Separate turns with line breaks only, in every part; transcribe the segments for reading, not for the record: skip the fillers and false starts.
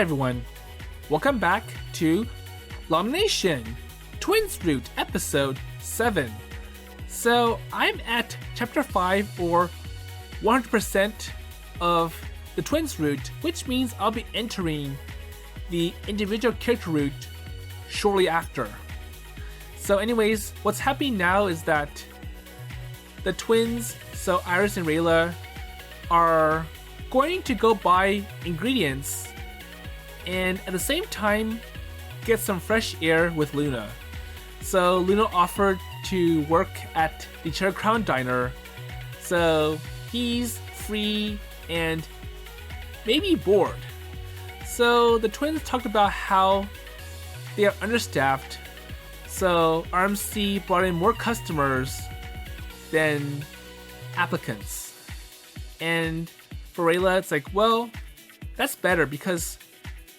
Hi everyone, welcome back to LAMUNATION, Twins Root Episode 7. So I'm at Chapter 5 or 100% of the Twins Root, which means I'll be entering the individual character route shortly after. So anyways, what's happening now is that the twins, so Iris and Rayla, are going to go buy ingredients and at the same time get some fresh air with Luna. So Luna offered to work at the Cherry Crown Diner, so he's free and maybe bored. So the twins talked about how they are understaffed, so RMC brought in more customers than applicants. And for Rayla, it's like, well, that's better because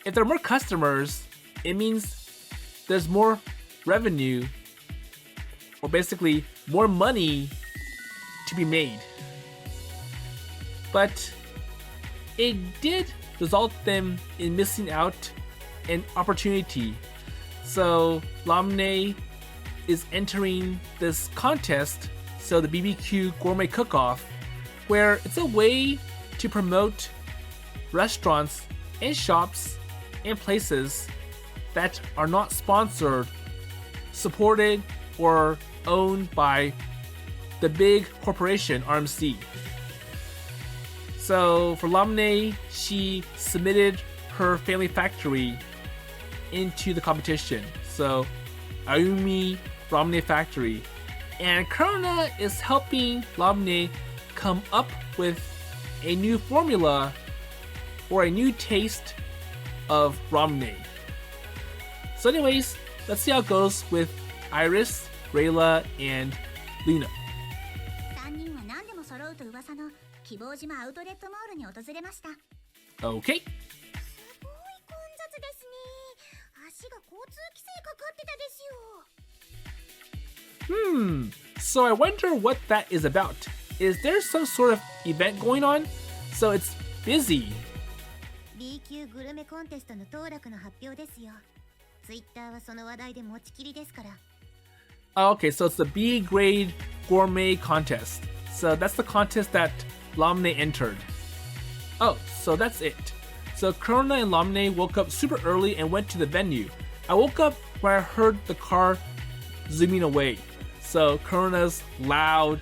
if there are more customers, it means there's more revenue, or basically more money to be made. But it did result them in missing out an opportunity. So Lamune is entering this contest, so the BBQ Gourmet Cook-Off, where it's a way to promote restaurants and shops and places that are not sponsored, supported, or owned by the big corporation RMC. So for Lamune, she submitted her family factory into the competition. So Aoumi Ramune Factory. And Corona is helping Lamune come up with a new formula or a new taste of ramen. So anyways, let's see how it goes with Iris, Rayla, and Luna.
3人は何でも揃うと噂の希望島アウトレットモールに訪れました。
Okay.
すごい混雑ですね。足が交通規制かかってたですよ。
So I wonder what that is about. Is there some sort of event going on? So it's busy.
B 級グルメコンテストの当落の発表ですよ。Twitter はその話題で持ちきりですから。
Oh, okay, so it's the B-Grade Gourmet Contest. So that's the contest that Lamune entered. Oh, so that's it. So Corona and Lamune woke up super early and went to the venue. I woke up when I heard the car zooming away. So Corona's loud,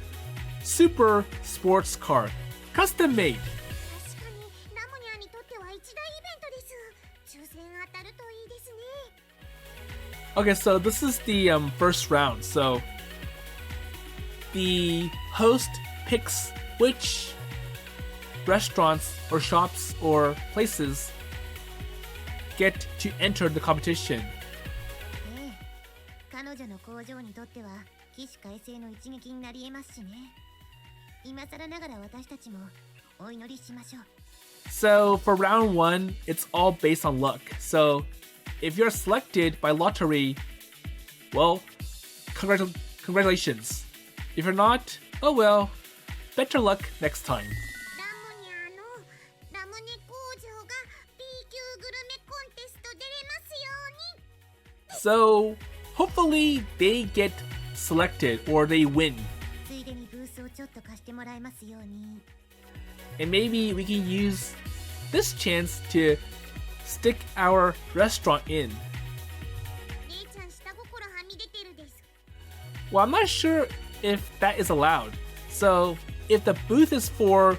super sports car, custom made.
確かにラムニャンにとっては一大イベントです。抽選当たるといいですね。
Okay, so this is the first round. So the host picks which restaurants or shops or places get to enter the competition.
彼女の工場にとっては起死回生の一撃になり得ますしね。今更ながら私たちもお祈りしましょう。
So for round 1, it's all based on luck. So if you're selected by lottery, well, congratulations. If you're not, oh well, better luck next time.
ラムニャのラムネ工場が B 級グルメコンテスト出れますように。
So hopefully they get selected or they win.
ついでにブースをちょっと貸してもらえますように。
And maybe we can use this chance to stick our restaurant in.
姉ちゃん下心はみ出てるです。
Well, I'm not sure if that is allowed. So if the booth is for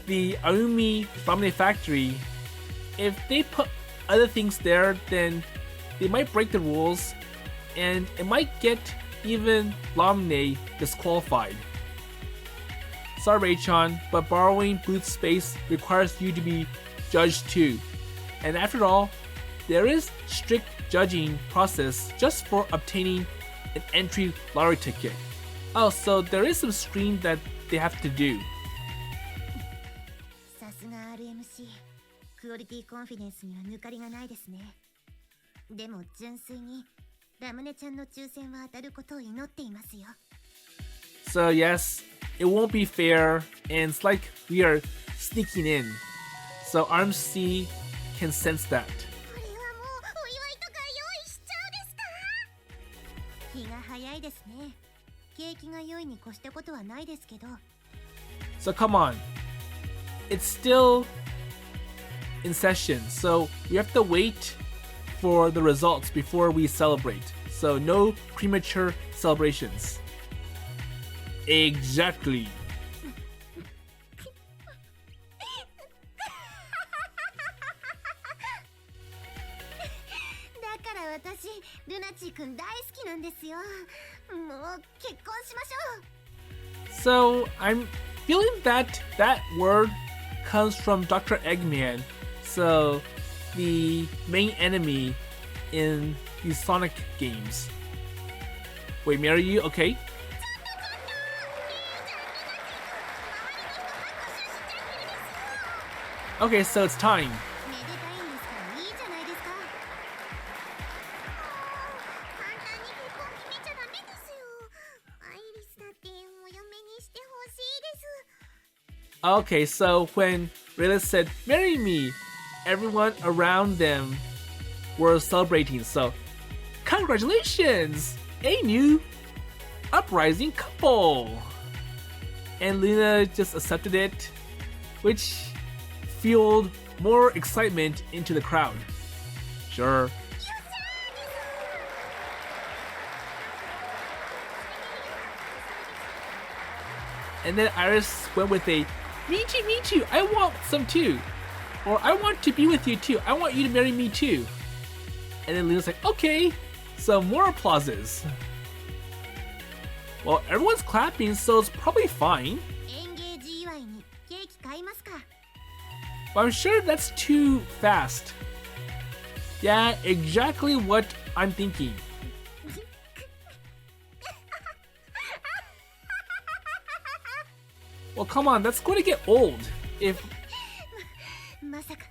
the Aoumi Ramune Factory, if they put other things there, then they might break the rules and it might get even Lamune disqualified. Sorry, Ray-chan, but borrowing booth space requires you to be judged too. And after all, there is strict judging process just for obtaining an entry lottery ticket. Oh, so there is some screen that they have to do.
さすが RMC、クオリティコンフィデンスには抜かりがないですね。でも純粋にラムネちゃんの抽選は当たることを祈っていますよ。
So yes, it won't be fair, and it's like we are sneaking in. So RMC can sense that.
これはもうお祝いとか用意しちゃうですか？日が早いですね。景気が良いに越したことはないですけど。
So come on. It's still in session, so we have to wait for the results before we celebrate. So no premature celebrations. Exactly.
だから私、ルナチーくん大好きなんですよ。もう結婚しましょう。
So I'm feeling that that word comes from Dr. Eggman. So the main enemy in these Sonic games. Wait, marry you? Okay. Okay, so it's time.
めでたいんですからいいじゃないですか。簡単に結婚決めちゃダメですよ。アイリスだってお嫁にしてほしいです。
Okay, so when Rayla said, marry me, everyone around them were celebrating. So, congratulations! A new uprising couple! And Luna just accepted it, which fueled more excitement into the crowd. Sure. And then Iris went with a, me too, I want some too. Or I want to be with you too, I want you to marry me too. And then Luna's like, okay. So more applauses. Well, everyone's clapping, so it's probably fine.
エンゲージ祝いにケーキ買いますか？
But I'm sure that's too fast. Yeah, exactly what I'm thinking. Well, come on, that's going to get old. If
まさか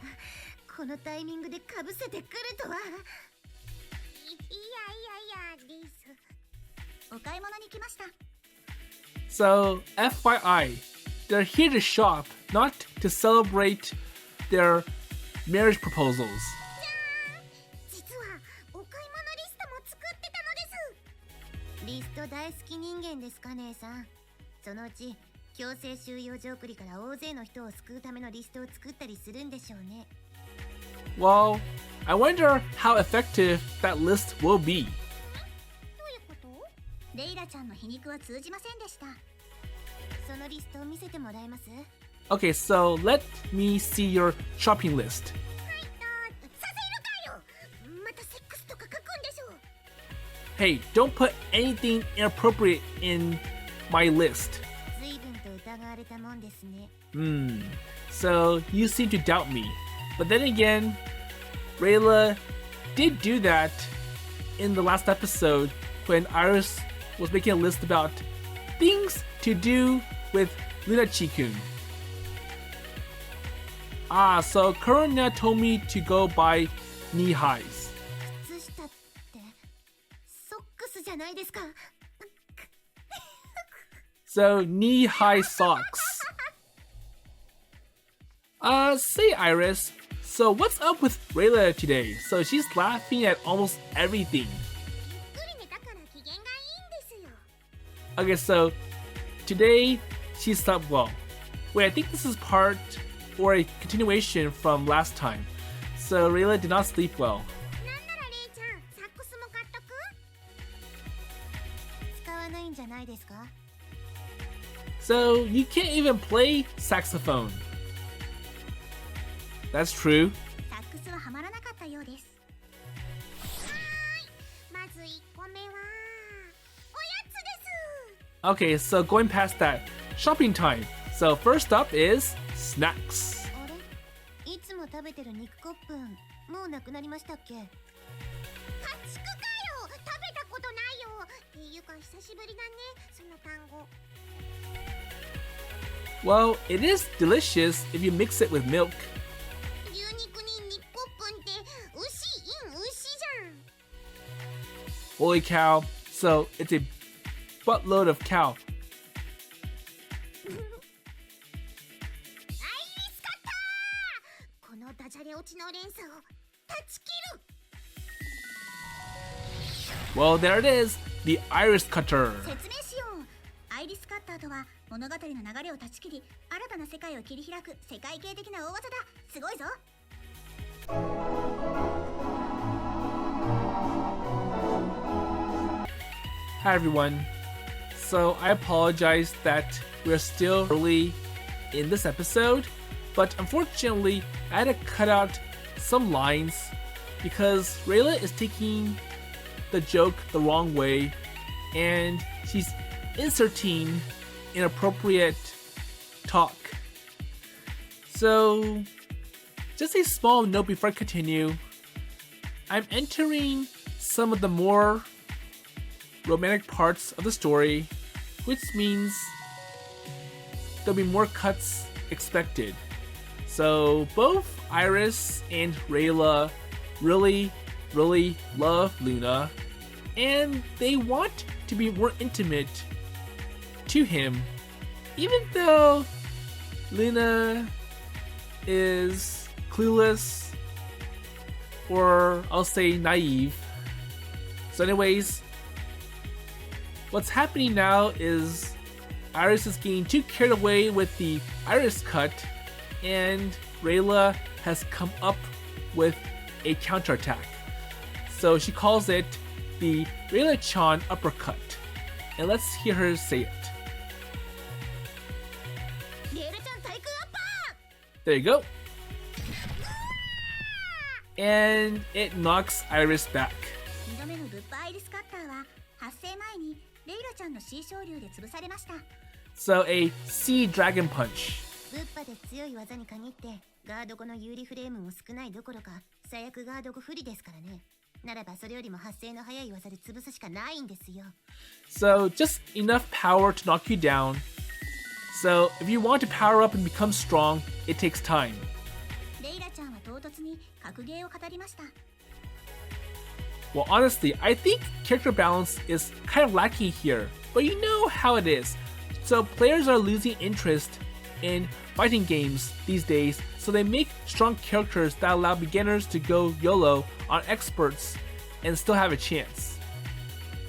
このタイミングでかぶせてくるとは。いやです。お買い物に来ました。
So, FYI, they're here to shop, not to celebrate their marriage proposals.
実はお買い物リストも作ってたのです。リスト大好き人間ですか姉さん。そのうち強制収容所送りから大勢の人を救うためのリストを作ったりするんでしょうね。
Well, I wonder how effective that list will be.
どういうこと？レイラちゃんの皮肉は通じませんでした。そのリストを見せてもらえます？
Okay, so let me see your shopping list.
はいと、させるかよ。またセックスとか書くんでしょう。
Hey, don't put anything inappropriate in my list.
随分と疑われたもんですね。
So you seem to doubt me. But then again, Rayla did do that in the last episode when Iris was making a list about things to do with Lunachi-kun. So Corona told me to go buy knee highs.
靴下ってソックスじゃないですか。
So knee high socks. Say Iris, so what's up with Rayla today? So she's laughing at almost everything.
ゆっくり寝たから機嫌がいいんですよ。
Okay, so today she slept well. Wait, I think this is part or a continuation from last time. So Rayla did not sleep well.
なんならレイちゃん、サックスも買っとく？使わないんじゃないですか？
So you can't even play saxophone. That's true.
サックスはハマらなかったようです。まず1個目はおやつです。
Okay, so going past that, shopping time. So first up is snacks.
あれ？いつも食べてる肉コップン、もうなくなりましたっけ？家畜かよ！食べたことないよ。っていうか久しぶりだね、その単語。
Well, it is delicious if you mix it with milk.
牛肉に肉コップンって牛じゃん。
Holy cow. So it's a buttload of cow.
アイリスカッター！このダジャれ落ちの連鎖を断ち切る。
Well, there it is, the iris cutter.
説明しよう。アイリスカッターとは物語の流れを断ち切り新たな世界を切り開く世界系的な大技だ。すごいぞ。
Hi everyone. So I apologize that we're still early in this episode, but unfortunately I had to cut out some lines because Rayla is taking the joke the wrong way and she's inserting inappropriate talk. So just a small note before I continue. I'm entering some of the more romantic parts of the story, which means there'll be more cuts expected. So both Iris and Rayla really love Luna, and they want to be more intimate to him, even though Luna is clueless, or I'll say naive. So anyways, what's happening now is Iris is getting too carried away with the iris cut, and Rayla has come up with a counterattack. So she calls it the Rayla-chan uppercut. And let's hear her say it. There you go. And it knocks Iris back.
2度目のぶっぱアイリスカッターは発生前にレイラちゃんの C 昇竜で潰されました。
So a sea dragon punch.
ぶっぱで強い技に限ってガード後の有利フレームも少ないどころか最悪ガード後不利ですからね。ならばそれよりも発生の早い技で潰すしかないんですよ。
So just enough power to knock you down. So if you want to power up and become strong, it takes time.
レイラちゃんは唐突に格ゲーを語りました。
Well, honestly, I think character balance is kind of lacking here, but you know how it is. So players are losing interest in fighting games these days, so they make strong characters that allow beginners to go YOLO on experts and still have a chance.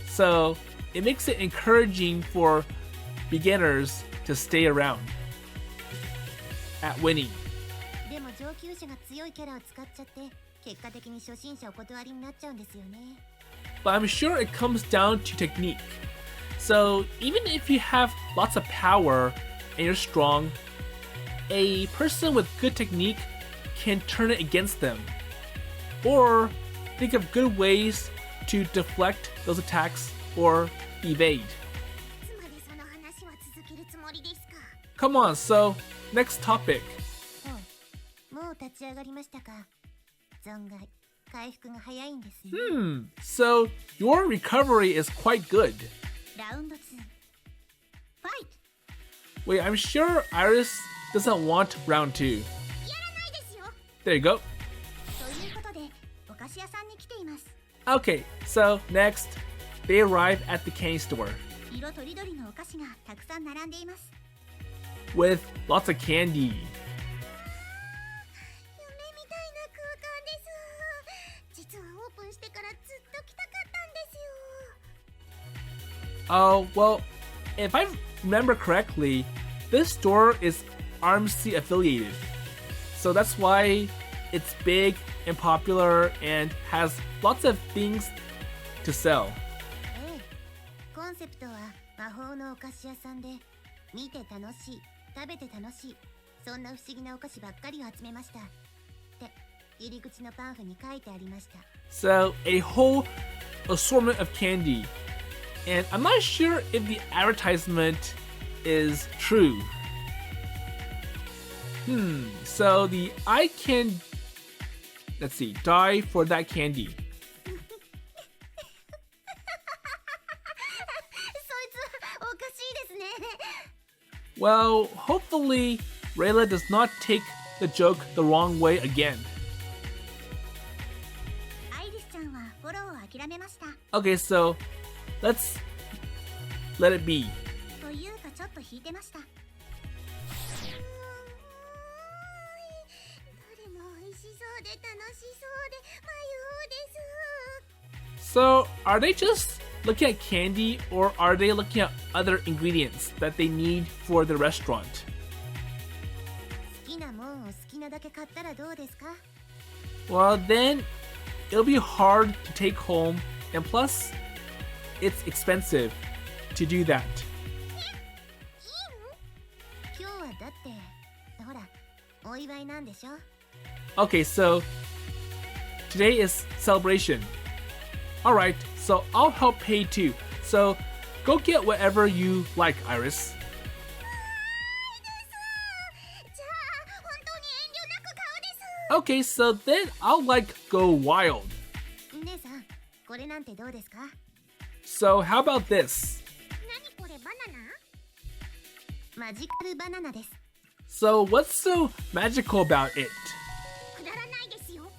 So it makes it encouraging for beginners to stay around at winning.
でも上級者が強いキャラを使っちゃって結果的に初心者お断りになっちゃうんですよね。
But I'm sure it comes down to technique. So even if you have lots of power and you're strong, a person with good technique can turn it against them, or think of good ways to deflect those attacks or evade.
つまりその話は続けるつもりですか。
Come on, so next topic.
もう立ち上がりましたか。存外回復が早いんですね。
So your recovery is quite good.
ラウンド2。ファイト。
Wait, I'm sure Iris doesn't want round 2.
やらないですよ。
There you go.
ということでお菓子屋さんに来ています。
Okay, so next, they arrive at the candy store
色とりどりのお菓子がたくさん並んでいます。
with lots of candy.
夢みたいな空間です。実はオープンしてからずっと来たかったんですよ。
Oh, well, if I remember correctly, this store is ARMC affiliated. So that's why it's big and popular and has lots of things to sell.
ええ、コンセプトは魔法のお菓子屋さんで見て楽しい、食べて楽しい、そんな不思議なお菓子ばっかりを集めましたって入り口のパンフに書いてありました。
So a whole assortment of candy. And I'm not sure if the advertisement is true. So the I can, let's see, die for that candy.
そいつおかしいですね。
Well, hopefully Rayla does not take the joke the wrong way again.
アイリスちゃんはフォローを諦めました。
Okay, so let's let it be.
というかちょっと引いてました。どれも美味しそうで楽しそうで迷うです。
So, are they just looking at candy, or are they looking at other ingredients that they need for the restaurant?
好きなもんを好きなだけ買ったらどうですか？
Well, then it'll be hard to take home, and plus, it's expensive to do that.
いいの？今日はだってほらお祝いなんでしょ？
Okay, so today is celebration. Alright, so I'll help pay too. So go get whatever you like, Iris.
じゃあ本当に遠慮なく買うです。
Okay, so then I'll go wild.
姉さん、これなんてどうですか？
So how about this?
何これ、バナナ？マジカルバナナです。
So what's so magical about it?
くだらないですよ。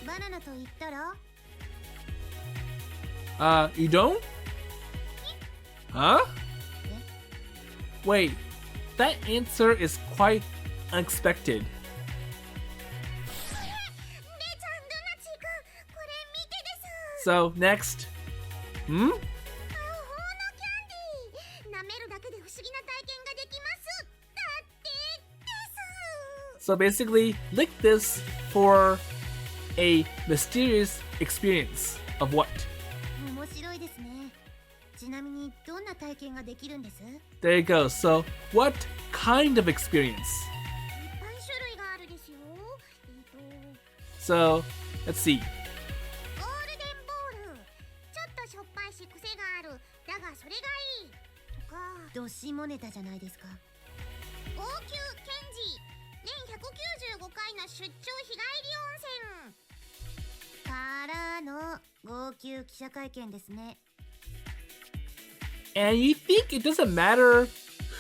バナナと言ったら？
You don't? Huh? Wait, that answer is quite unexpected.
姉ちゃん、ルナチーくん、これ見てです。
So next. Hmm?
魔法のキャンディー。舐めるだけで不思議な体験ができます。だってです。
So basically, lick this for a mysterious experience of what?
面白いですね。ちなみにどんな体験ができるんです？
There you go. So what kind of experience?
いっぱい種類があるですよ。
So let's see.
ゴールデンボール。ちょっとしょっぱいし癖がある。だがそれがいい。とか。どしもネタじゃないですか。高級ケンジ。年195回の出張日帰り温泉。からの号泣記者会見ですね。
And you think it doesn't matter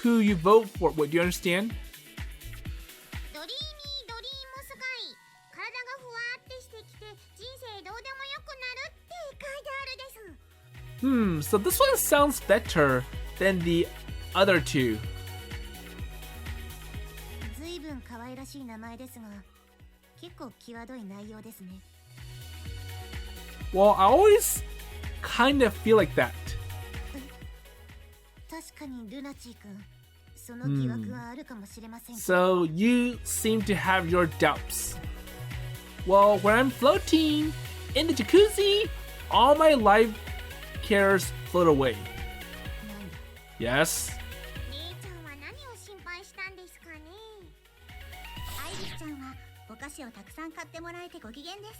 who you vote for? What, do you understand?
ドリーミードリームスカイ。体がふわーってしてきて人生どうでもよくなるって書いてあるです。
So this one sounds better than the other two.
ずいぶん可愛らしい名前ですが、結構際どい内容ですね。
Well, I always kind of feel like that.
確かにルナチー君、その疑惑はあるかもしれません。
So you seem to have your doubts. Well, when I'm floating in the jacuzzi, all my life cares float away.
なんだ。
Yes?
姉ちゃんは何を心配したんですかね。アイリスちゃんはお菓子をたくさん買ってもらえてご機嫌です。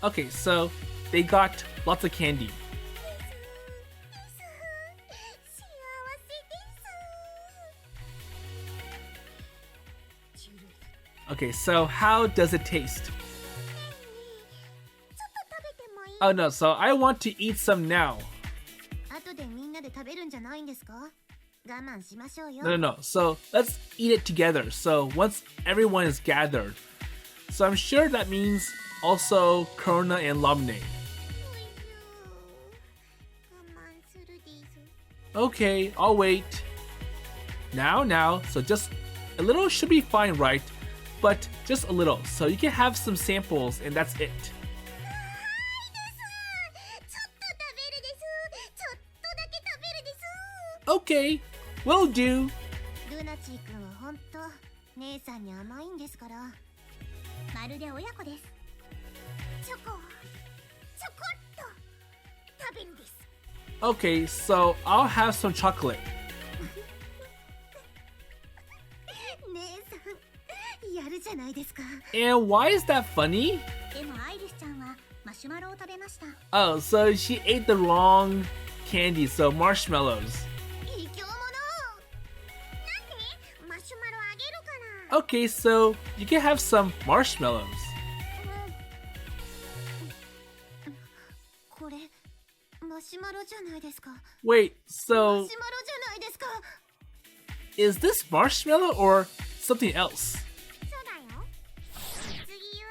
Okay, so they got lots of candy.
幸せです。
Okay, so how does it taste?
ちょっと食べてもいい？
Oh no, so I want to eat some now.
後でみんなで食べるんじゃないんですか？我慢しましょうよ。
No, no, no. So let's eat it together. So once everyone is gathered. So I'm sure that means also Corona and Lamune.
我慢するです。
Okay, I'll wait. Now. So just a little should be fine, right? But just a little. So you can have some samples and that's it.
ちょっと食べるです。ちょっとだけ食べるです。
Okay, will do.
ルナチー君はほんと姉さんに甘いんですから。まるで親子です。ちょこっと食べるです。
Okay, so I'll have some chocolate.
姉さんやるじゃないですか。
And why is that funny?
でもアイリスちゃんはマシュマロを食べました。
Oh, so she ate the wrong candy, so marshmallows.
異教者。なんでマシュマロあげるから。
Okay, so you can have some marshmallows.
これマシュマロじゃないですか。
Wait,
マ
so
シュマロじゃないですか。
is this marshmallow or something else?
そうだよ。次は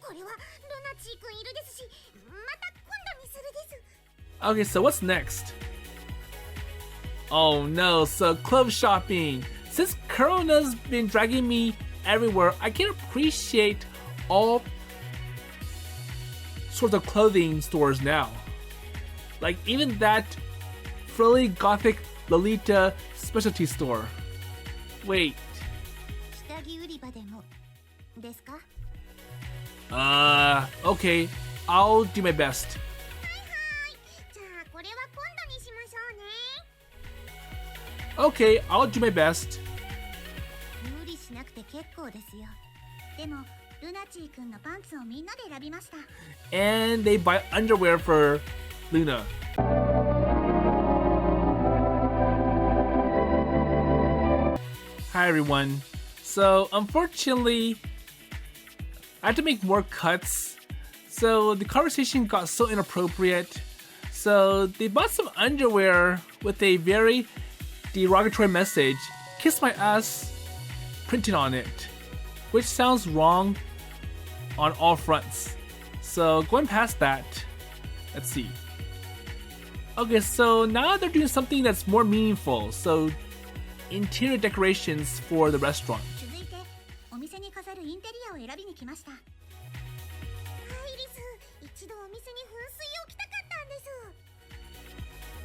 これはルナチー君いるですし、また今度にするです。
Okay, so what's next? Oh no, so club shopping. since Corona's been dragging me everywhere, I can appreciate all sorts of clothing stores now. Like even that frilly gothic Lolita specialty store. Wait.
下着売り場でもですか？
Okay, I'll do my best.
じゃあこれは今度にしましょうね。
Okay, I'll do my best.
無理しなくて結構ですよ。でもルナチーくんのパンツをみんなで選びました。
And they buy underwear for Luna. Hi everyone. So unfortunately, I had to make more cuts. So the conversation got so inappropriate. So they bought some underwear with a very derogatory message, "Kiss my ass," printed on it, which sounds wrong on all fronts. So going past that, let's see. Okay, so now they're doing something that's more meaningful. So interior decorations for the restaurant.
続いてお店に飾るインテリアを選びに来ました。アイリス、一度お店に噴水を置きたかったんで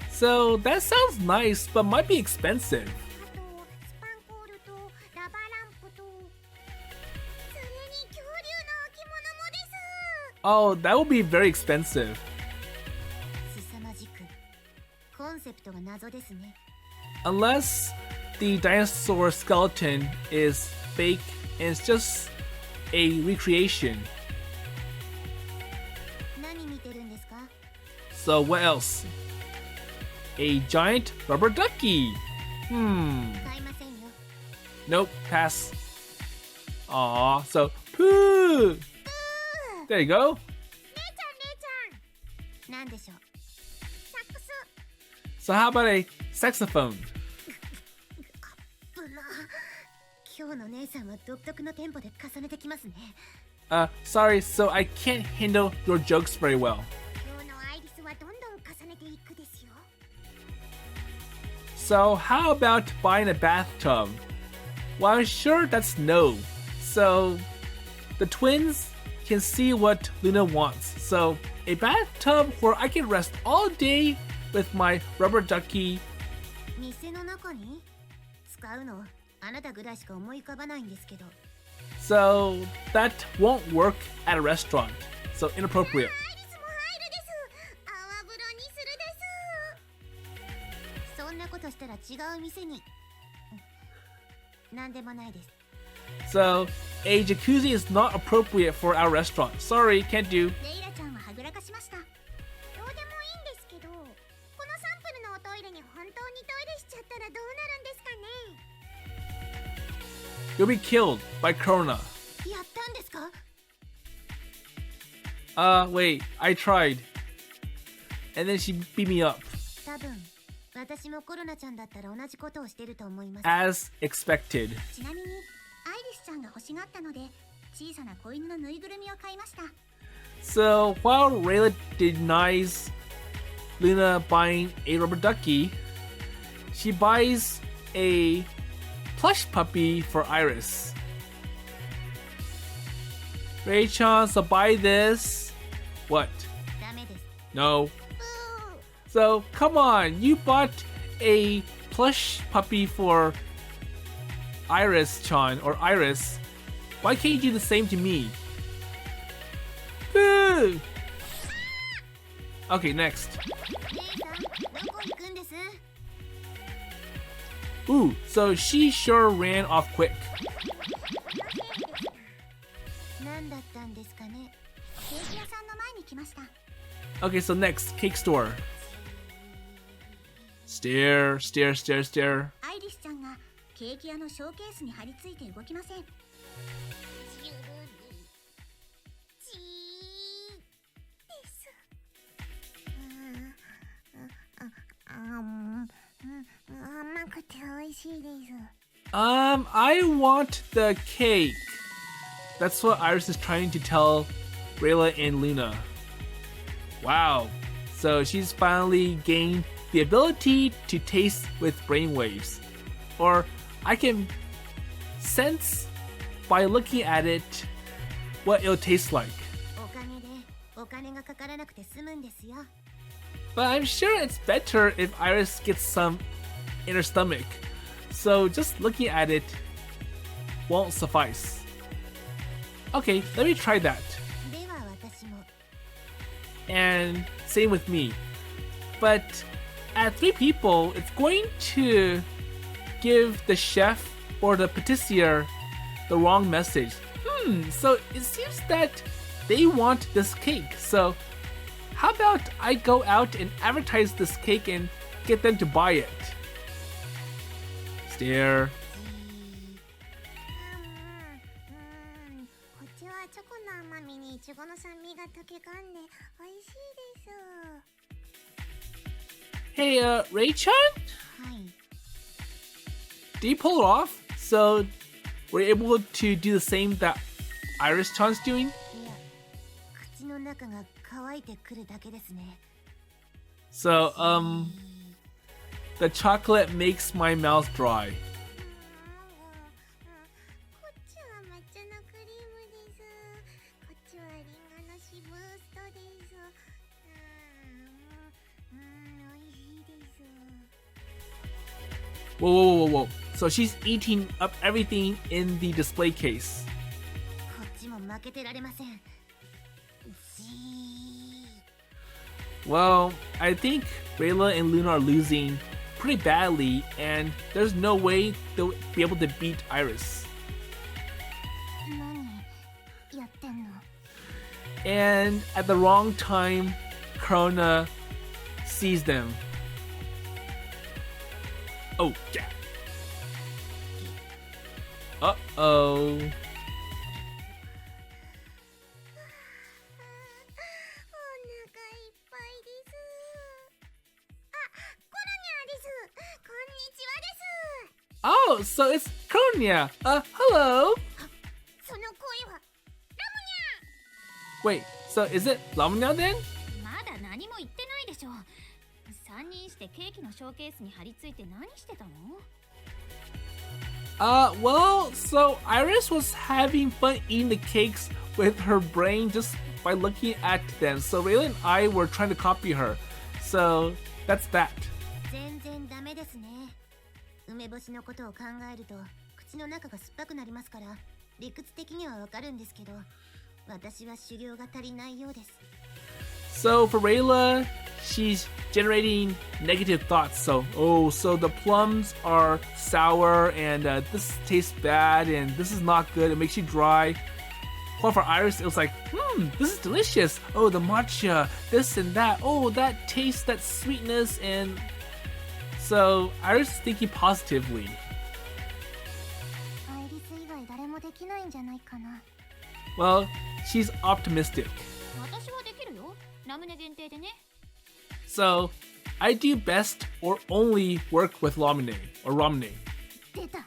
す。
So that sounds nice, but might be expensive.
あとスパンコールとラバランプと、それに恐竜の置物もです。
Oh, that would be very expensive.
凄まじくコンセプトが謎ですね。
Unless the dinosaur skeleton is fake and it's just a recreation.
何見てるんですか？
So what else? A giant rubber ducky.
買いませんよ。
Nope, pass. Aw, so poo. There you go.
姉ちゃん姉ちゃん。なんでしょう。サックス。
So how about a saxophone?
ブラ。今日の姉さんは独特のテンポで重ねてきますね。
Sorry, so I can't handle your jokes very well.
今日のアイリスはどんどん重ねていくですよ。
So how about buying a bathtub? Well, I'm sure that's no. So the twins can see what Luna wants. So a bathtub where I can rest all day with my rubber ducky.
店の中に使うのあなたぐらいしか思い浮かばないんですけど。
So that won't work at a restaurant. So inappropriate.
アイリスも入るです。泡風呂にするです。そんなことしたら違う店に。なんでもないです。
So a jacuzzi is not appropriate for our restaurant. Sorry, can't do.
レイラちゃんははぐらかしました。どうでもいいんですけど、このサンプルのおトイレに本当にトイレしちゃったらどうなるんですかね。
You'll be killed by Corona.
やったんですか？
Wait, I tried. And then she beat me up.
多分私もコロナちゃんだったら同じことをしてると思います。
As expected.
ちなみにアイリスちゃんが欲しがったので小さな子犬のぬいぐるみを買いました。
So while Rayla denies Luna buying a rubber ducky, she buys a plush puppy for Iris. Ray-chan, so buy this. What?
ダメです。
No. So come on, you bought a plush puppy for Iris-chan or Iris. Why can't you do the same to me? Boo! Okay, next.
姉さん、どこ行くんです？
Ooh, so she sure ran off quick.
何だったんですかね。ケーキ屋さんの前に来ました。
Okay, so next, cake store. Stare, stare, stare, stare.
アイリスちゃんがケーキ屋のショーケースに張り付いて動きません。甘くて美味しいです。
I want the cake. That's what Iris is trying to tell Rayla and Luna. Wow. So she's finally gained the ability to taste with brainwaves. Or I can sense by looking at it what it'll taste like.
おかげでお金がかからなくて済むんですよ。
But I'm sure it's better if Iris gets some in her stomach. So just looking at it won't suffice. Okay, let me try that.
では私も。
And same with me. But at 3 people, it's going to give the chef or the patissier the wrong message. So it seems that they want this cake. So how about I go out and advertise this cake and get them to buy it? Stare.
こっちはチョコの甘みにイチゴの酸味が溶け込んで美味しいです。
Hey, Ray-chan?
はい。
Did you pull it off? So we're able to do the same that Iris-chan's doing?
いや、口の中が乾いてくるだけですね。
So, the chocolate makes my mouth dry.
こっちは抹茶のクリームです。こっちはリンゴのシブーストです。美味しいです。
Whoa. So she's eating up everything in the display case.
こっちも負けてられません。
Well, I think Rayla and Luna are losing pretty badly, and there's no way they'll be able to beat Iris.
何やってんの？
And at the wrong time, Corona sees them. Oh, yeah. Uh-oh.
お腹いっぱいです。あ、コロニャーです。こんにちはです。
Oh, so it's Corona. Hello.
その声はラムニャー。
Wait, so is it Lamune then?
まだ何も言ってないでしょ。3人してケーキのショーケースに貼り付いて何してたの？
Well, so Iris was having fun eating the cakes with her brain just by looking at them. So Rayla and I were trying to copy her. So that's that.
全然ダメですね。梅干しのことを考えると口の中が酸っぱくなりますから理屈的にはわかるんですけど私は修行が足りないようです。
So for Rayla, she's generating negative thoughts. So the plums are sour and this tastes bad and this is not good. It makes you dry. While for Iris, it was like, this is delicious. Oh, the matcha, this and that. Oh, that taste, that sweetness. And so Iris is thinking positively.
アイリス以外誰もできないんじゃないかな。
Well, she's optimistic.
私はできるよ。ラムネ限定でね。
So I do best or only work with Lamune or Ramune.
出た。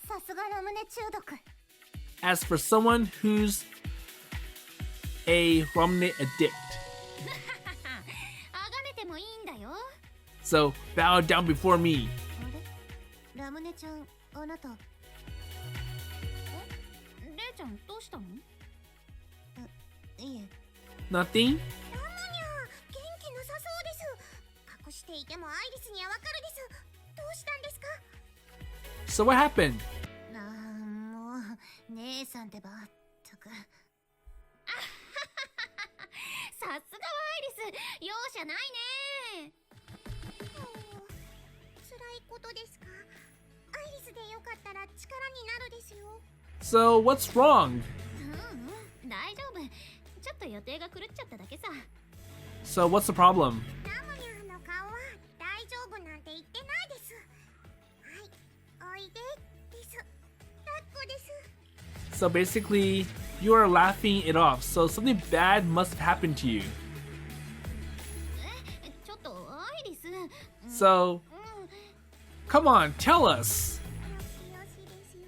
さすがラムネ中毒。
As for someone who's a Ramune addict.
あがめてもいいんだよ。
So bow down before me.
あれ？ラムネちゃん、あなた。
レイちゃんどうしたの？
いえ。
Nothing?
ラムニャー、元気なさそうです。隠していてもアイリスにはわかるです。どうしたんですか？
So what happened?
もう姉さんってばったく。
さすがはアイリス、容赦ないね。
辛いことですか？アイリスでよかったら力になるですよ。
So what's wrong?
大丈夫。ちょっと予定が狂っちゃっただけさ。
So what's the problem?
ラムニャーの顔は大丈夫なんて言ってないです。はい、おいでです。抱っこです。
So basically, you are laughing it off. So something bad must have happened to you.
ちょっとアイリス。
So, come on, tell us.
よしですよ。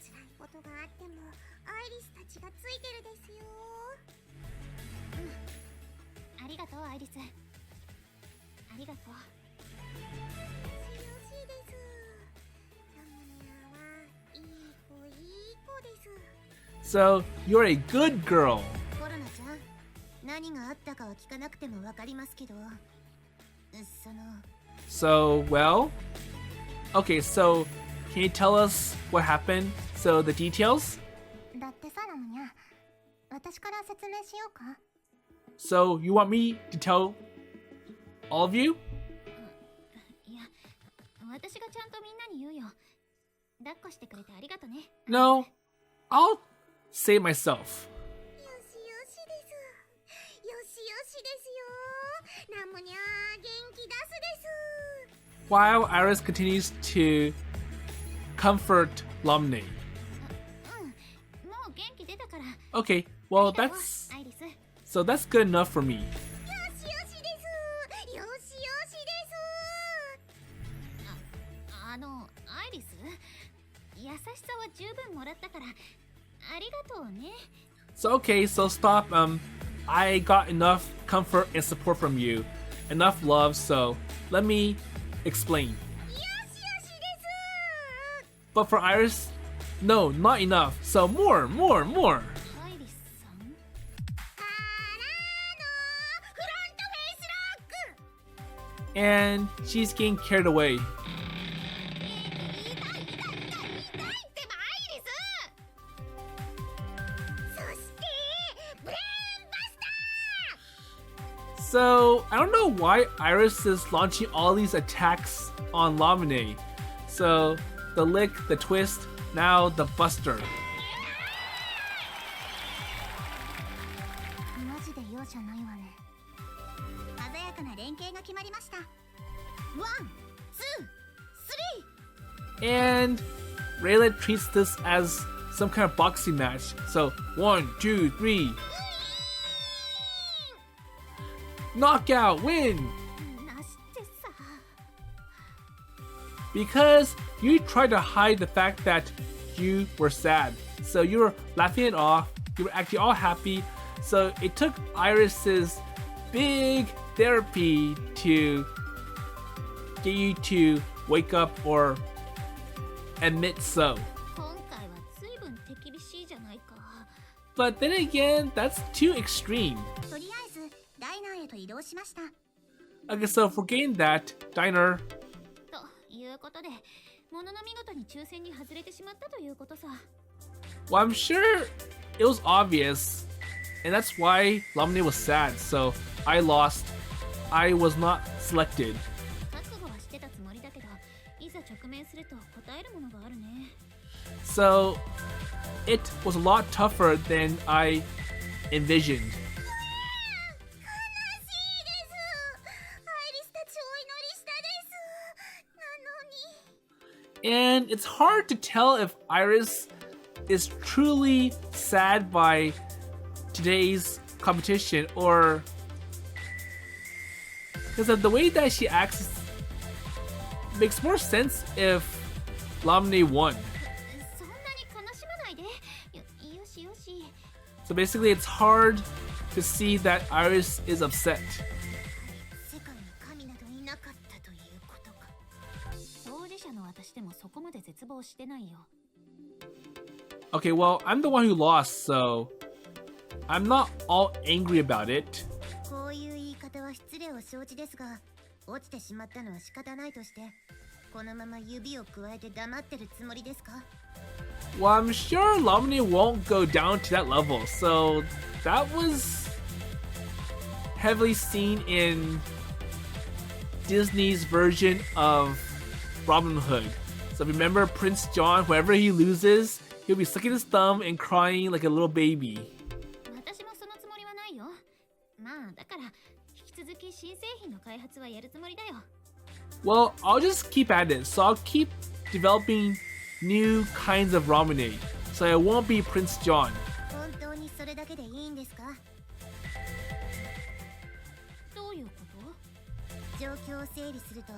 辛いことがあってもアイリスたちがついてるですよ。
ありがとうアイリス。ありがとう。
よしです。ラム
So you're a good girl.
コロナちゃん、何があったかは聞かなくてもわかりますけど、
So, well, okay, so can you tell us what happened? So the details?
だってさ、ラムニャ、私から説明しようか。
So you want me to tell all of you?
いや、私がちゃんとみんなに言うよ。抱っこしてくれてありがとね。
No, I'll say it myself.
よしよしです。よしよしですよ。ラムニャ、元気出すです。
While Iris continues to comfort Lamune.
もう元気出たから。
Okay, well
ありがとう
that's
アイリス。
so that's good enough for me.
よしよしです。よしよしです。
アイリス、優しさは十分もらったからありがとうね。
So okay, so stop. I got enough comfort and support from you, enough love. So let me explain.
よしよしです。
But for Iris, no, not enough. So more.
アイリスさん。
からのフロントフェイスロック。
And she's getting carried away.
痛いってばアイリス。そしてブレーンバスター。
So I don't know why Iris is launching all these attacks on Lamune. So the lick, the twist, now the buster.
マジで容赦ないわね。鮮やかな連携が決まりました。ワン、ツー、スリー。
And Rayla treats this as some kind of boxing match. So 1, 2, 3. Knockout, win!
なしてさ。
Because you tried to hide the fact that you were sad. So you were laughing it off, you were acting all happy. So it took Iris's big therapy to get you to wake up or admit so.
今回は随分手厳しいじゃないか。
But then again, that's too extreme.
とりあえずダイナーへと移動しました。
Okay, so forgetting that, Diner.
ということで、ものの見事に抽選に外れてしまったということさ。
Well, I'm sure it was obvious, and that's why Lamune was sad. So I lost. I was not selected.
覚悟はしてたつもりだけど、いざ直面すると答えるものがあるね。
So it was a lot tougher than I envisioned.
悲しいです。アイリスたちお祈りしたです。なのに。
And it's hard to tell if Iris is truly sad by today's competition or because of the way that she acts makes more sense if Lamune won.
そんなに悲しまないで。よしよし。
So basically it's hard to see that Iris is upset.
世界に神などいなかったということか。
当事者の私でもそこまで絶望してないよ。
Okay, well, I'm the one who lost, so I'm not all angry about it.
こういう言い方は失礼を承知ですが、落ちてしまったのは仕方ないとして、このまま指を加えて黙ってるつもりですか？
Well, I'm sure Lamune won't go down to that level, so that was heavily seen in Disney's version of Robin Hood. So remember Prince John, whenever he loses, he'll be sucking his thumb and crying like a little baby.
私もそのつもりはないよ。まあだから引き続き新製品の開発はやるつもりだよ。
Well, I'll just keep at it, so I'll keep developing new kinds of Ramune, so I won't be Prince John.
本当にそれだけでいいんですか？
どういうこと？
状況を整理すると、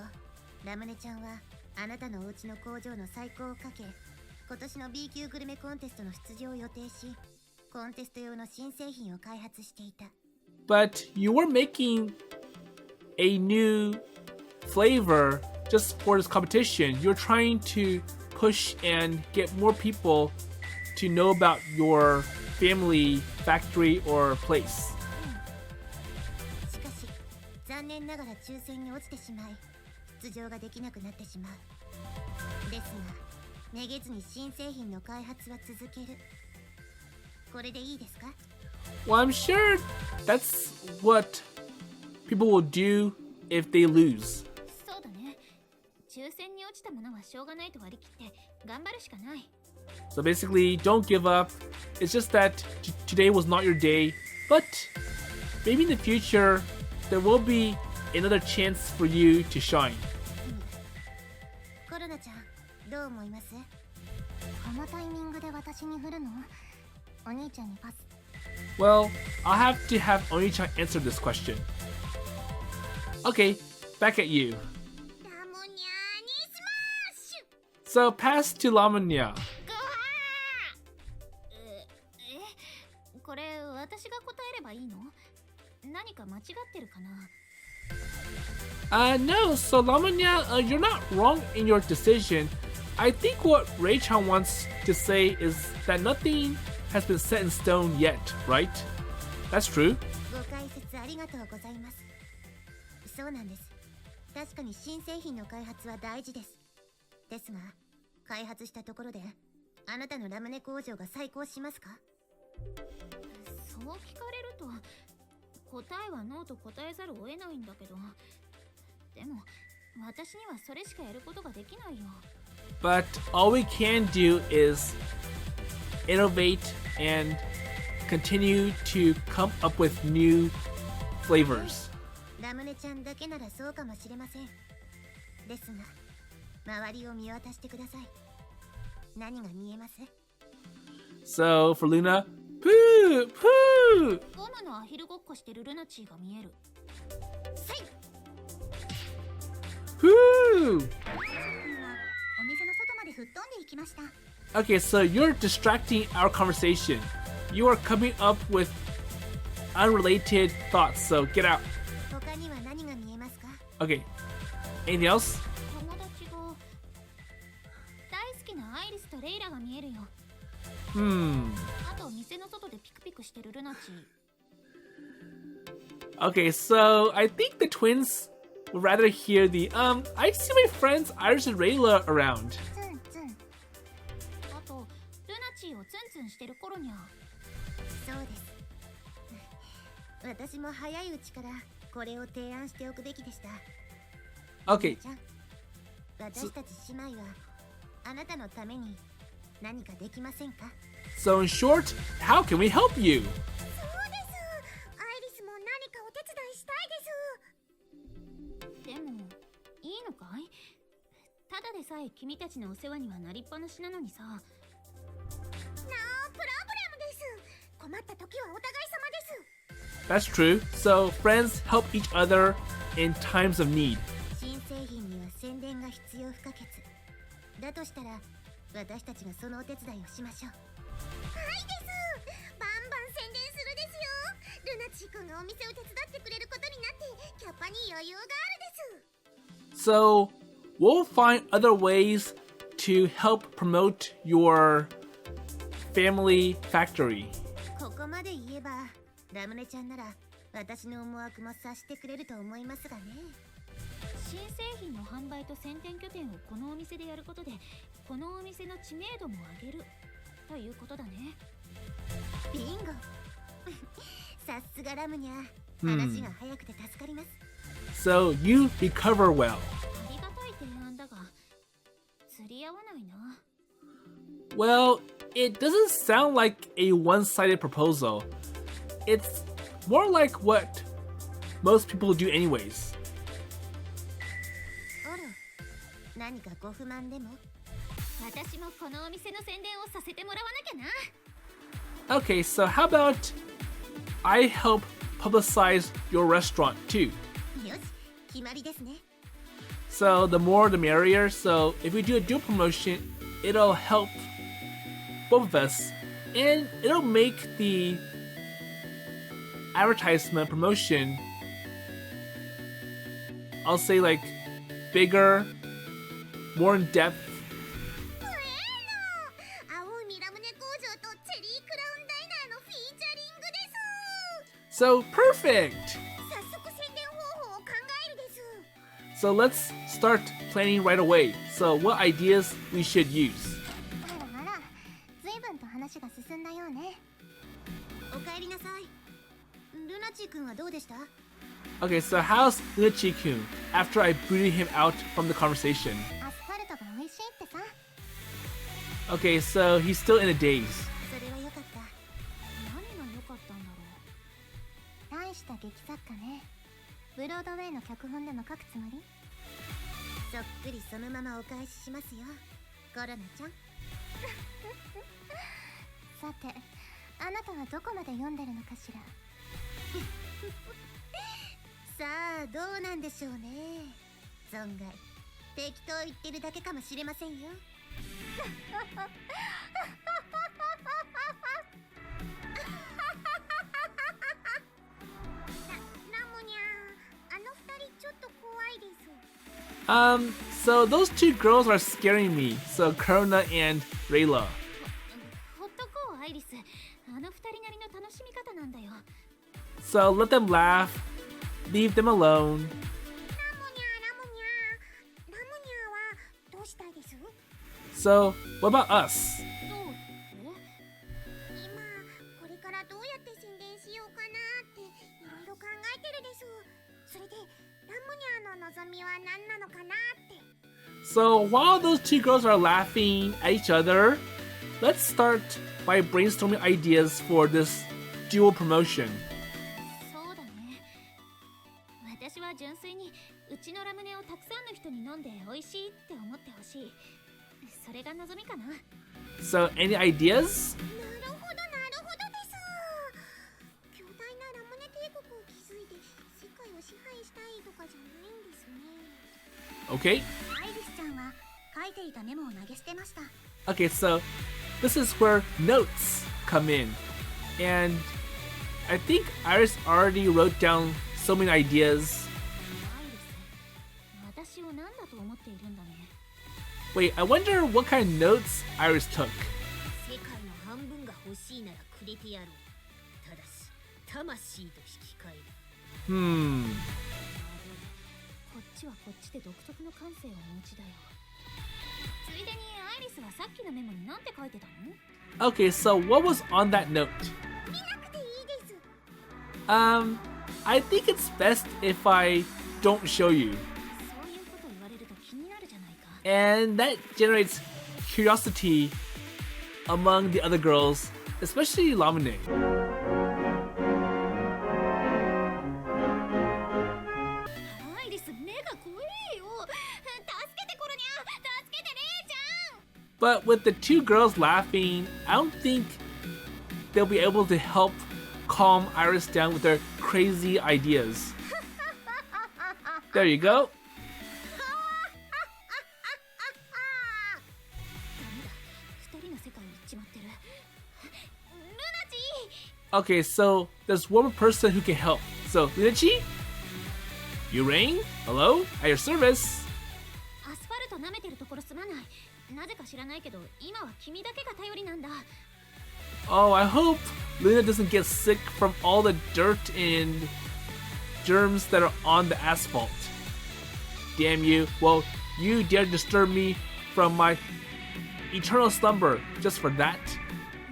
ラムネちゃんはあなたのお家の工場の再興をかけ、今年の B 級グルメコンテストの出場を予定し、コンテスト用の新製品を開発していた。
But you were making a new flavor just for this competition. You're trying to push and get more people to know about your family, factory, or place.
しかし残念ながら抽選に落ちてしまい出場ができなくなってしまう。ですがめげずに新製品の開発は続ける。これでいいですか？
Well, I'm sure that's what people will do if they lose.
そうだね。抽選に落ちたものはしょうがないと割り切って頑張るしかない。
So basically, don't give up. It's just that today was not your day, but maybe in the future there will be another chance for you to shine.
コロナちゃんどう思います？このタイミングで私に振るの？お兄ちゃんにパス。
Well, I'll have to have Oni-chan answer this question. Okay, back at you.
ラモニャーにスマッシュ。
So pass to Lamune.
これ私が答えればいいの？何か間違ってるかな？
No, so Lamune, you're not wrong in your decision. I think what Ray-chan wants to say is that nothing has been set in stone yet, right? That's true.
ご解説ありがとうございます。そうなんです。確かに新製品の開発は大事です。ですが、開発したところであなたのラムネ工場が再興しますか？
そう聞かれると答えはノーと答えざるを得ないんだけど、でも私にはそれしかやることができないよ。
But all we can do is innovate and continue to come up with new flavors.
ラムネちゃんだけならそうかもしれません。ですが、周りを見渡してください。何が見えます？
So for Luna, poo, poo!
ゴムのアヒルごっこしてるルナチーが見える。
せい！
Poo!
お店の外まで吹っ飛んでいきました。
Okay, so you're distracting our conversation. You are coming up with unrelated thoughts, so get out.
他には何が見えますか？
Okay. Anything else?
友達が大好きなアイリスとレイラが見えるよ。あと店の外でピクピクしてるルナチー。
Okay, so I think the twins would rather hear the I see my friends Iris and Rayla around.
ツンツン。
あとルナチーをツンツンしてる頃にゃ。
そうです。私も早いうちからこれを提案しておくべきでした。
Okay,
ちゃん、私たち姉妹はあなたのために何かできませんか？
so in short, how can we help you?
そうです。アイリスも何かお手伝いしたいです。
でもいいのかい？ただでさえ君たちのお世話にはなりっぱなしなのにさ。
ノープロブレムです。困った時はお互い様です。
That's true. So friends help each other in times of need.
新製品には宣伝が必要不可欠。だとしたら私たちがそのお手伝いをしましょう。はいです。バンバン宣伝するですよ。ルナチー君がお店を手伝ってくれることになってキャッパに余裕があるです。
So we'll find other ways to help promote your family factory.
ここまで言えばラムネちゃんなら私の思惑も察してくれると思いますがね。
新製品の販売と宣伝拠点をこのお店でやることでこのお店の知名度も上げるということだね。
ビンゴさすがラムニャー、話が早くて助かります。
So you recover well.
ありがたい提案だが釣り合わないな。
Well, it doesn't sound like a one-sided proposal. It's more like what most people do anyways.
あら、何かご不満でも？
私もこのお店の宣伝をさせてもらわなきゃな。
Okay, so how about I help publicize your restaurant too?
よし、決まりですね。
So the more the merrier. So if we do a dual promotion, it'll help both of us and it'll make the advertisement promotion, I'll say like bigger, more in depth.
青海ラムネ工場
So perfect!
早速宣伝方法を考えるです。
So let's start planning right away. So what ideas we should use?
あらあら、随分と話が進んだようね。おかえりなさい。ルナチー君はどうでした？
Okay, so how's Lunachi-kun after I booted him out from the conversation?
アスファルトが美味しいってさ。
Okay, so he's still in a daze.
それは良かった。
何が良かったんだろう。
大した劇作家ね。ブロードウェイの脚本でも書くつもり？そっくりそのままお返ししますよ、コロナちゃん。さて、あなたはどこまで読んでるのかしら。さあ、どうなんでしょうね。存外適当言ってるだけかもしれませんよ。ラムニャン、あの二人ちょっと怖いです。
So those two girls are scaring me. So Corona and Rayla.
ほっとこうアイリス。あの二人なりの楽しみ方なんだよ。
So let them laugh. Leave them alone.
ラムニャン、ラムニャン。ラムニャンはどうしたいです？
So what about us?
どうって
今、これからどうやって宣伝しようかなっていろいろ考えてるです。それで、ラムニャンの望みは何なのかなって。
So while those two girls are laughing at each other, let's start by brainstorming ideas for this dual promotion.
そうだね。私は純粋にうちのラムネをたくさんの人に飲んで美味しいって思ってほしい。それが望みかな。
So any ideas?
なるほど、なるほどです。強大なラムネ帝国を築いて世界を支配したいとかじゃないんですね。
Okay.
アイリスちゃんは書いていたメモを投げ捨てました。
Okay, so this is where notes come in. And I think Iris already wrote down so many ideas.
アイリス、私を何だと思っているんだね。
Wait, I wonder what kind of notes Iris took.
世界の半分が欲しいならくれてやろう。ただし、魂と引き換える。
こっちはこっちで独特の感性をお持ちだよ。ついでにアイリスはさっきのメモに何て書いてたの？
Okay, so what was on that note?
見なくていいです。
I think it's best if I don't show you.
そういうこと言われると気になるじゃないか。
And that generates curiosity among the other girls, especially Lamune.
アイリス、目が怖いよ。助けてコロニャ、助けてレイちゃん。
But with the two girls laughing, I don't think they'll be able to help calm Iris down with their crazy ideas. There you go.
ダメだ、二人の世界に行っちまってる。ルナチ
Okay, so there's one more person who can help. So, Lunachi? You rang? Hello? At your service.
アスファルト舐めてるところすまない。なぜか知らないけど、今は君だけが頼りなんだ。
Oh, I hope Luna doesn't get sick from all the dirt and germs that are on the asphalt. Damn you. Well, you dare disturb me from my eternal slumber just for that?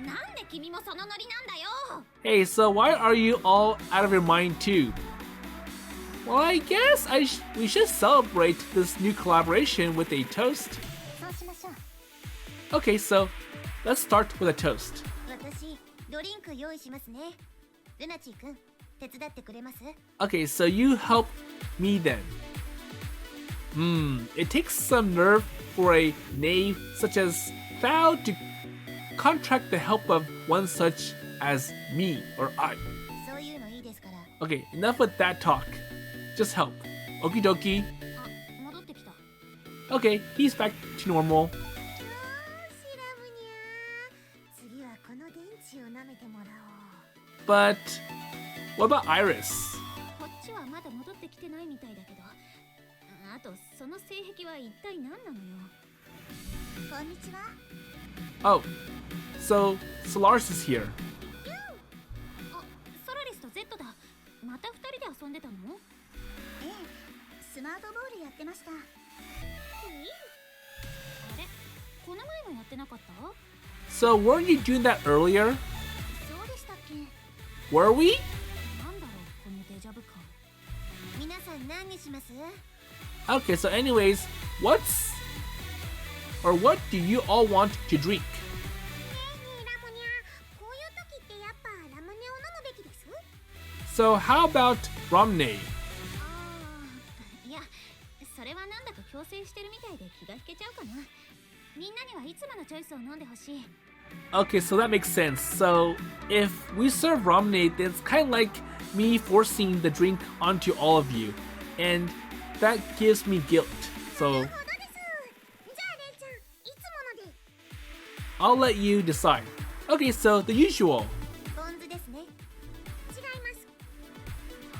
なんで君もそのノリなんだよ。
Hey, so why are you all out of your mind too? Well, I guess we should celebrate this new collaboration with a toast.
そうしましょう。
Okay, so let's start with a toast.
私、ドリンク用意しますね。ルナチー君、手伝ってくれます？
Okay, so you help me then. It takes some nerve for a knave such as thou to contract the help of one such as me or I.
そういうのいいですから。
Okay, enough with that talk. Just help. Okie dokie.
あ、戻ってきた。
Okay, he's back to normal.
よーし、ラムニャー。次はこの電池を舐めてもらおう。
But what about Iris?
こっちはまだ戻ってきてないみたいだけど。あと、その性癖は一体何なのよ。
こんにちは。
Oh, so Solaris is here.
あ、ソラリスと Z だ。やってなかった？
So weren't you doing that earlier?
そうでしたっけ？
Were we?
なんだろうこのデジャブ感。
皆さん何にします？
Okay, so anyways, what do you all want to drink?
ねえねえラムニャ、こういう時ってやっぱラムネを飲むべきです？
So how about Ramune?
いや、それはなんだか強制してるみたいで気が引けちゃうかな。みんなにはいつものチョイスを飲んでほしい。
Okay, so that makes sense. So if we serve Ramune, then it's kind of like me forcing the drink onto all of you. And that gives me guilt.
な
So
るほどです。じゃあレイちゃん、いつもので。
I'll let you decide. Okay, so the usual.
ポン酢ですね。違います。
あ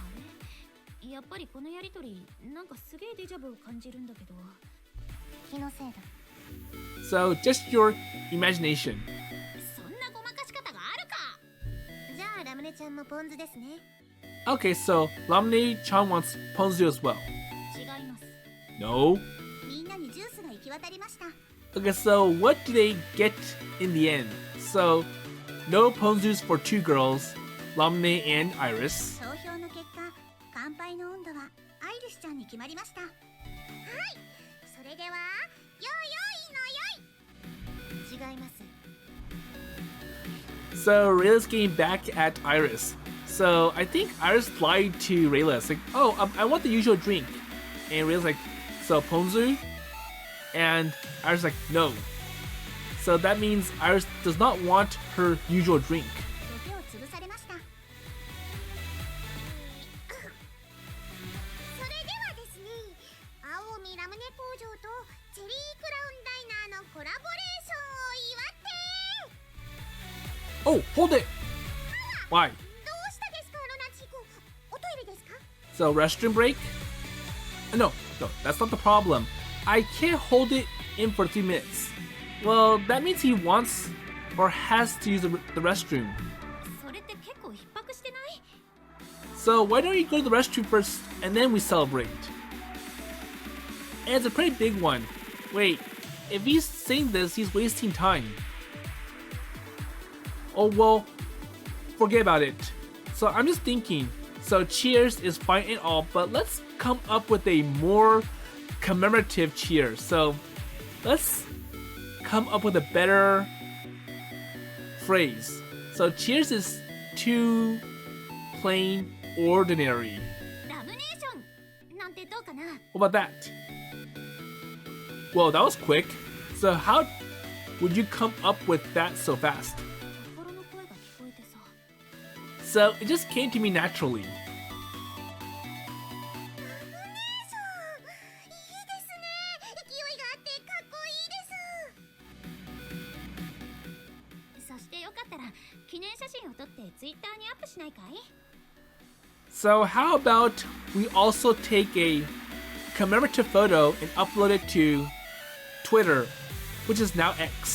れ？やっぱりこのやりとり、なんかすげえデジャブを感じるんだけど。
気のせいだ。
So just your imagination.
そんなごまかし方があるか。
じゃあラムネちゃんもポン酢ですね。
Okay, so Lamune-chan wants ponzu as well.
違います。
No?
みんなにジュースが行き渡りました。
Okay, so what do they get in the end? So, no ponzus for two girls, Lamune and Iris.
投票の結果、乾杯の温度はアイリスちゃんに決まりました。はい、それでは、よいのよい。違います。
So, Rayla's getting back at Iris. So, I think Iris lied to Rayla. It's like, oh, I want the usual drink. And Rayla's like, so ponzu? And Iris like, no. So that means Iris does not want her usual drink.
手を潰されました。それではですね、青海ラムネ工場とチェリークラウンダイナーのコラボレーションを祝って。
Oh, hold it! Why?
どうしたですか、ロナチコ。おトイレですか？
So, restroom break? No, that's not the problem. I can't hold it in for 3 minutes. Well, that means he wants or has to use the restroom.
それって結構逼迫してない？
So, why don't you go to the restroom first and then we celebrate? And it's a pretty big one. Wait, if he's saying this, he's wasting time. Oh, well, forget about it. So, I'm just thinking. So, cheers is fine and all, but let's come up with a more commemorative cheer. So, let's come up with a better phrase. So, cheers is too plain ordinary.
ラムネーションなんてどうかな？
What about that? Well, that was quick. So, how would you come up with that so fast?
心の声が聞こえてさ。
So, it just came to me naturally.
ラムネーション、いいですね。勢いがあってかっこいいです。
そしてよかったら記念写真を撮ってツイッターにアップしないかい？
So, how about we also take a commemorative photo and upload it to Twitter, which is now X.
賛成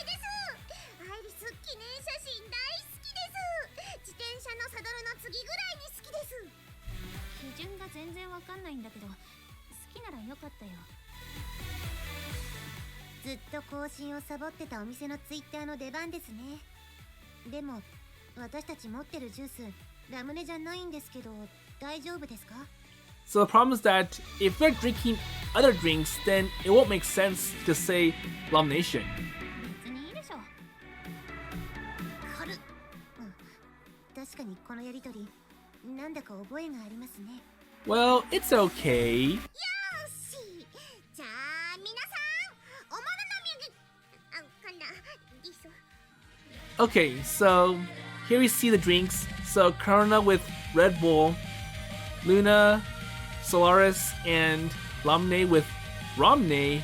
です。アイリス、記念写真大好きです。自転車のサドルの次ぐらいに好きです。
基準が全然わかんないんだけど、好きならよかったよ。
ずっと更新をサボってたお店のツイッターの出番ですね。でも私たち持ってるジュースラムネじゃないんですけど大丈夫ですか？
So, the problem is that if we're drinking other drinks, then it won't make sense to say LAMUNATION.
別にいいでしょ。
軽っ。確かにこのやりとりなんだか覚えがありますね。
Well, it's okay.
よし、じゃあ皆さんおもののみかなリソ。
Okay, so here we see the drinks. So, Corona with Red Bull, Luna, Solaris, and Lamune with Ramune,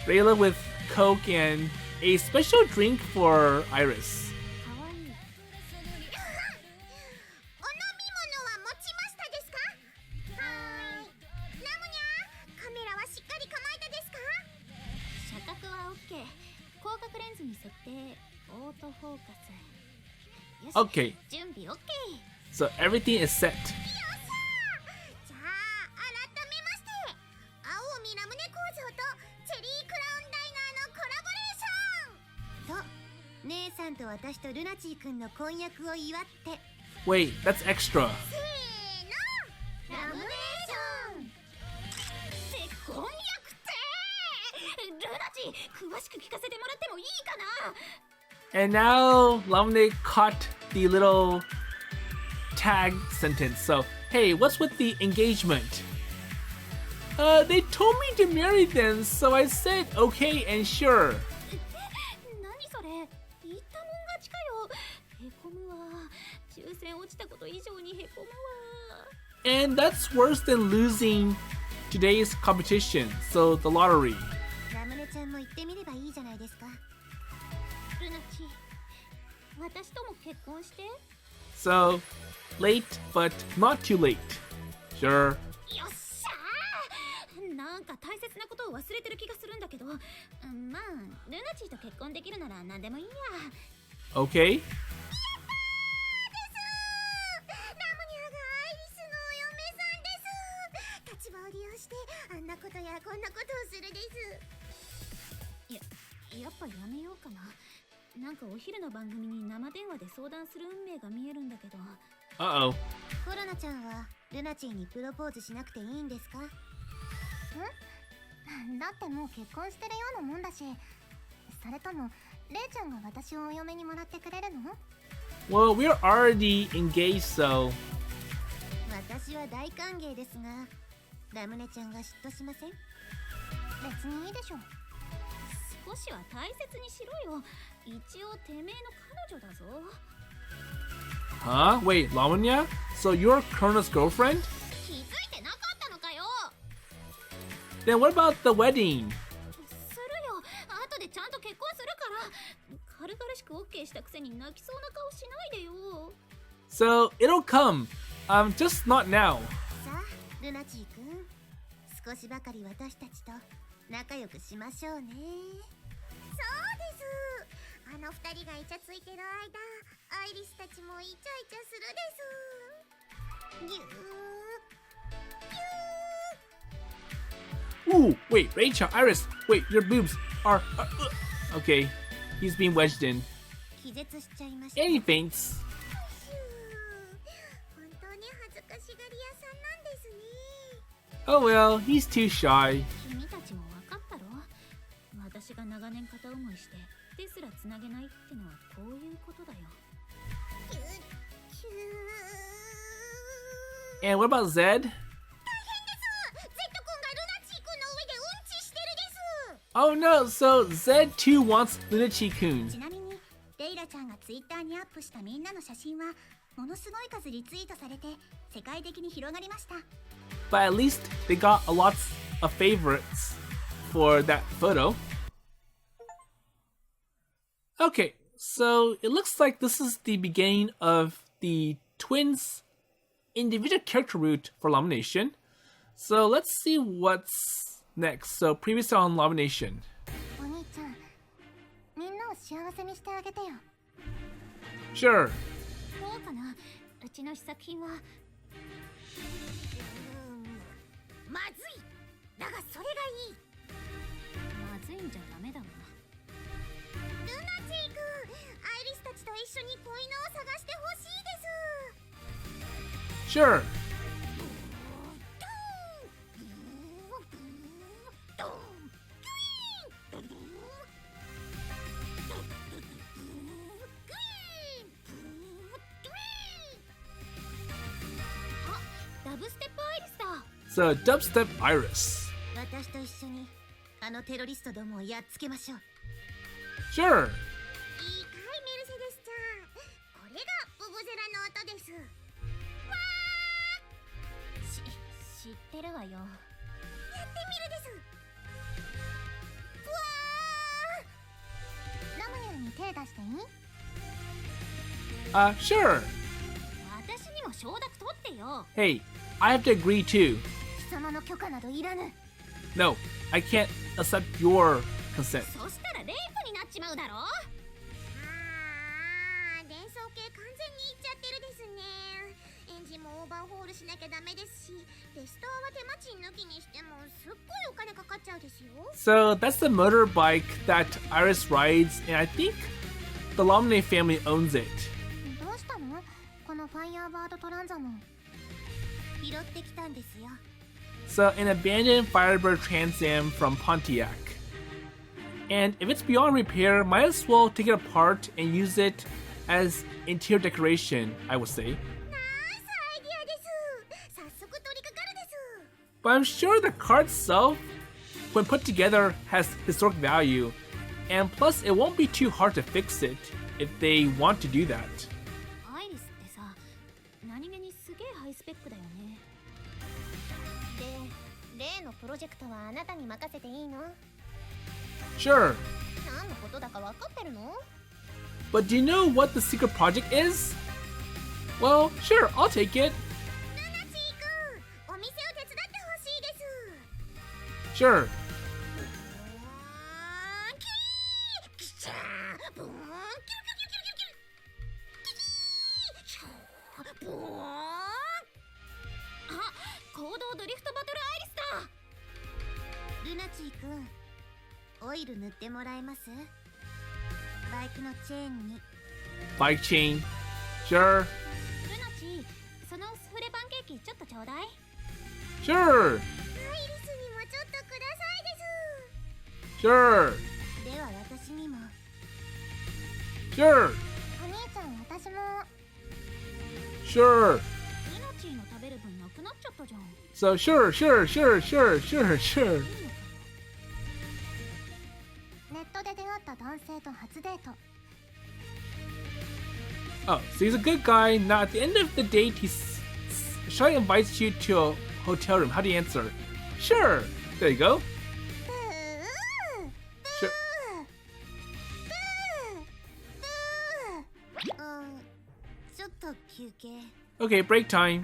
Rayla with Coke, and a special drink for Iris.
かわいい。
お飲み物は持ちましたですか？はーい。ラムニャ、カメラはしっかり構えたですか？
車角は OK。広角レンズに設定。オートフォーカス。よし。
Okay,
準備 OK。
so everything is set.
よっしゃー。じゃあ改めまして青海ラムネ工場とチェリークラウンダイナーそう姉さんと私とルナチーくんの婚約を祝って
Wait, that's extra.
せーのラムネーション
って婚約ってルナチ詳しく聞かせてもらってもいいかな。
And now Lamune caught the little tag sentence. So, hey, what's with the engagement? They told me to marry them, so I said okay and sure.
何それ言ったもん勝ちかよ。へこむわ。抽選落ちたこと以上にへこむわ。
And that's worse than losing today's competition, so the lottery.
ラムネちゃんも行ってみればいいじゃないですか。
ルナチ私とも結婚して。
So, late but not too late. Sure.
よっしゃー。なんか大切なことを忘れてる気がするんだけど、まあルナチーと結婚できるなら何でもいいや。
Okay.
ラムニャがアイリスのお嫁さんです。立場を利用してあんなことやこんなことをするです。
やっぱやめようかな。なんかお昼の番組に生電話で相談する運命が見えるんだけど。
Uh-oh.
コロナちゃんはルナチーにプロポーズしなくていいんですか？ん？だってもう結婚してるようなもんだし、それともレイちゃんが私をお嫁にもらってくれるの？
Well, we're already engaged, so...
私は大歓迎ですが、ラムネちゃんが嫉妬しません？別にいいでしょ。
少しは大切にしろよ。一応てめえの彼女だぞ。
Huh? Wait, Lamune? So you're Corona's girlfriend?
気づいてなかったのかよ。
Then what about the wedding?
するよ。後でちゃんと結婚するから。軽々しく OK したくせに泣きそうな顔しないでよ。
So, it'll come. Just not now.
さあ、ルナチーくん、少しばかり私たちと仲良くしましょうね。そうです。あの二人がイチャついてる間、アイリスたちもイチャイチャするです。ぎゅーぎゅー。
Ooh, wait, Rachel, Iris, wait, your boobs are... Okay, he's being wedged in.
気絶しちゃいました。
And he faints.
本当に恥ずかしがり屋さんなんですね。
Oh well, he's too shy.
君たちも分かったろ。私が長年片思いしてですらつなげないってのはこういうことだよ。
And what about Zed?
ゼット君がルナチー君の上でうんちしてるです。
Oh no, so Zed too wants Lunachi-kun.
ちなみにレイラちゃんがツイッターにアップしたみんなの写真はものすごい数リツイートされて世界的に広がりました。
But at least they got a lot of favorites for that photo. Okay, so it looks like this is the beginning of the twins' individual character route for Lamunation. So let's see what's next. So previously on Lamunation.
お兄ちゃん、みんなを幸せにしてあげてよ。
Sure.
そうかな。うちの試作品は
まずい。だがそれがいい。
まずいんじゃダメだろうな。
ルナチー君、アイリスたちと一緒に子犬を探してほしいです。
Sure. So dubstep Iris.
私と一緒にあのテロリストどもをやっつけましょう。
Sure.
いいかいメルセデスちゃん。これがブブゼラの音です。わ
知ってるわよ。
ー、やってみるです。わー、ラムニャンに手出していい？
Sure.
私にも承諾取ってよ。
Hey, I have to agree too.
貴様の許可などいらぬ。
No, I can't accept your consent.
そしたらレイプになっちまうだろ。
あー、連想系完全にいっちゃってるですね。演じちもオーバーホールしなきゃダメですし、レストアは手間賃抜きにしてもすっごいお金かかっちゃうですよ。
So that's the motorbike that Iris rides, and I think the Lamune family owns it.
どうしたのこのファイヤーバードトランザム。拾ってきたんですよ。
So an abandoned Firebird Trans Am from Pontiac. And if it's beyond repair, might as well take it apart and use it as interior decoration, I would say.
ナイスアイディアです。早速取り掛かるです。
But I'm sure the car itself, when put together, has historic value. And plus, it won't be too hard to fix it if they want to do that.
アイリスってさ、何気にすげえハイスペックだよね。
で、例のプロジェクトはあなたに任せていいの？
Sure.
何のことだか分かってるの？
But do you know what the secret project is? Well, sure, I'll take it.
ルナチー君、お店を手伝ってほしいです。
Sure.
キー、キシャー、ブーン、キルキルキルキルキルキル、ブーン。
あ、行動ドリフトバトルアイリスだ。
ルナチー君、オイル塗ってもらえます？バイクのチェーンに。
Bike chain. Sure.
ルナチ、そのスフレパンケーキちょっとちょうだい。
Sure.
アイリスにもちょっとくださいです。
Sure.
では私にも。
Sure.
お兄ちゃん、私も。
Sure.
ルナチの食べる分なくなっちゃったじゃん。
So sure, sure, sure, sure, sure, sure.
ネットで出会った男性と初デート。
Oh, so he's a good guy. Now at the end of the date, Shai invites you to a hotel room. How do you answer? Sure. There you go.
ブー
Sure.
ブーブー。ちょっと休憩。
Okay, break time.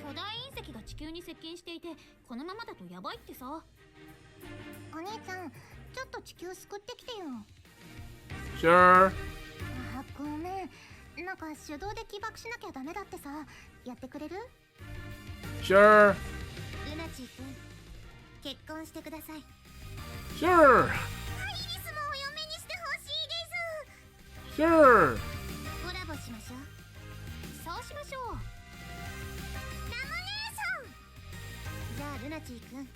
巨大隕石が地球に接近していて、このままだとやばいってさ。
お兄ちゃん、ちょっと地球救ってきてよ。
Sure.
あ、ごめん。なんか手動で起爆しなきゃダメだってさ。やってくれる？
Sure.
ルナチー君、結婚してください。
Sure.
アイリスもお嫁にしてほしいです。
Sure.
コラボしましょう。
そうしましょう。
ラムネーション。じゃあルナチー君、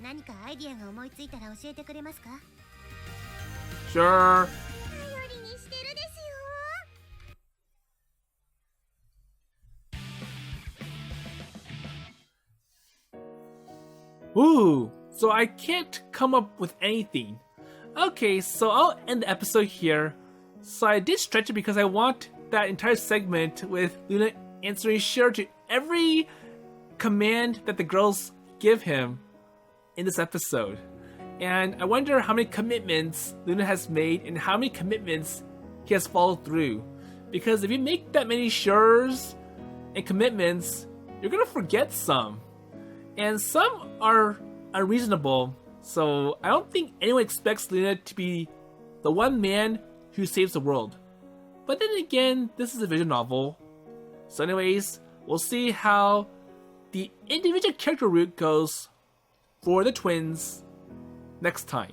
何かアイディアが思いついたら教えてくれますか？
Sure.
頼りにしてるですよ。
Ooh, so I can't come up with anything. Okay, so I'll end the episode here. So I did stretch it because I want that entire segment with Luna answering sure to every command that the girls give him in this episode. And I wonder how many commitments Luna has made and how many commitments he has followed through. Because if you make that many sures and commitments, you're gonna forget some. And some are unreasonable, so I don't think anyone expects Luna to be the one man who saves the world. But then again, this is a visual novel. So anyways, we'll see how the individual character route goes for the twins next time.